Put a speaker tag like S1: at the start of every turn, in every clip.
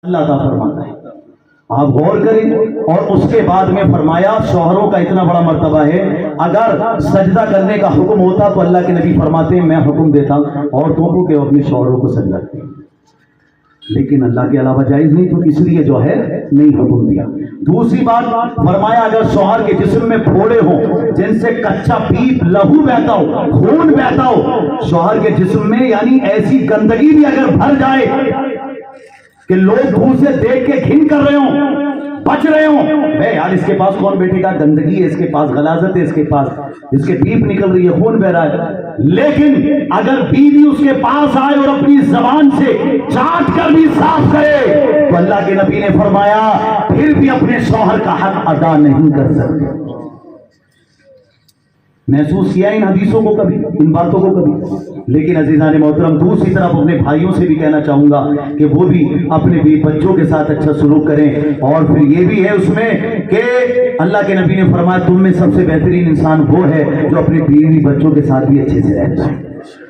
S1: اللہ عطا فرماتا ہے. آپ غور کریں. اور اس کے بعد میں فرمایا شوہروں کا اتنا بڑا مرتبہ ہے, اگر سجدہ کرنے کا حکم ہوتا تو اللہ کے نبی فرماتے ہیں میں حکم دیتا عورتوں کو کہ اپنے شوہروں کو سجدہ کریں, لیکن اللہ کے علاوہ جائز نہیں, تو اس لیے جو ہے نہیں حکم دیا. دوسری بات فرمایا اگر شوہر کے جسم میں پھوڑے ہوں جن سے کچا پیپ لہو بہتا ہو, خون بہتا ہو شوہر کے جسم میں, یعنی ایسی گندگی بھی اگر بھر جائے کہ لوگ دور سے دیکھ کے گھن کر رہے ہوں, بچ رہے ہوں, اے یار اس کے پاس کون بیٹھے گا, گندگی ہے اس کے پاس, غلاظت ہے اس کے پاس, اس کے پیپ نکل رہی ہے, خون بہ رہا ہے, لیکن اگر بیوی اس کے پاس آئے اور اپنی زبان سے چاٹ کر بھی صاف کرے تو اللہ کے نبی نے فرمایا پھر بھی اپنے شوہر کا حق ادا نہیں کر سکتے. محسوس کیا ان حدیثوں کو کبھی, ان باتوں کو کبھی؟ لیکن عزیزان محترم دوسری طرف اپنے بھائیوں سے بھی کہنا چاہوں گا کہ وہ بھی اپنے بیوی بچوں کے ساتھ اچھا سلوک کریں. اور پھر یہ بھی ہے اس میں کہ اللہ کے نبی نے فرمایا تم میں سب سے بہترین انسان وہ ہے جو اپنے بیوی بچوں کے ساتھ بھی اچھے سے رہتا ہے.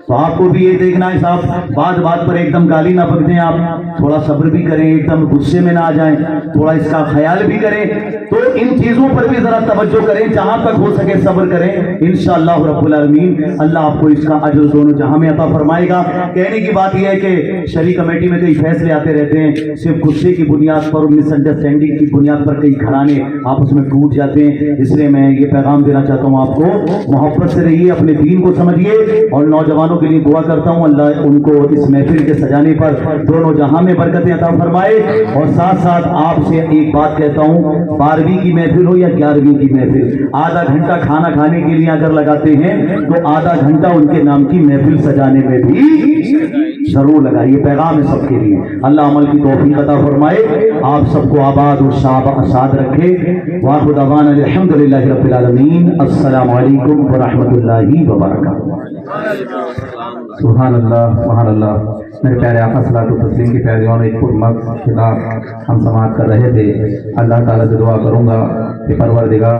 S1: تو آپ کو بھی یہ دیکھنا ہے صاحب, بات بات پر ایک دم گالی نہ بک دیں, آپ تھوڑا صبر بھی کریں, ایک دم غصے میں نہ آ جائیں, تھوڑا اس کا خیال بھی کریں. تو ان چیزوں پر بھی ذرا توجہ کریں, جہاں تک ہو سکے صبر کریں. انشاءاللہ رب العالمین اللہ آپ کو اس کا اجر دونوں جہاں میں عطا فرمائے گا. کہنے کی بات یہ ہے کہ شرعی کمیٹی میں کئی فیصلے آتے رہتے ہیں, صرف غصے کی بنیاد پر, مس انڈرسٹینڈنگ کی بنیاد پر کئی گھرانے آپس میں ٹوٹ جاتے ہیں. اس لیے میں یہ پیغام دینا چاہتا ہوں آپ کو, محبت سے رہیے, اپنے دین کو سمجھیے. اور نوجوانوں کے لیے دعا کرتا ہوں اللہ ان کو اس محفل کے سجانے پر دونوں جہاں میں برکتیں عطا فرمائے. اور ساتھ ساتھ آپ سے ایک بات کہتا ہوں, 12ویں کی محفل ہو یا 11ویں کی محفل, آدھا گھنٹہ کھانا کھانے کے لیے اگر لگاتے ہیں تو آدھا گھنٹہ ان کے نام کی محفل سجانے میں بھی ضرور لگائیے. پیغام ہے سب کے لیے. اللہ عمل کی توفیق عطا فرمائے, آپ سب کو آباد اور شاد رکھے. وآخر دعوانا الحمدللہ رب العالمین. السلام علیکم ورحمۃ اللہ وبرکاتہ. سبحان اللہ سبحان اللہ. میرے پیارے آقا صلاۃ و تسلیم کے پیاریوں نے ایک پرمغز خطاب ہم سماعت کر رہے تھے. اللہ تعالیٰ سے دعا کروں گا کہ پروردگار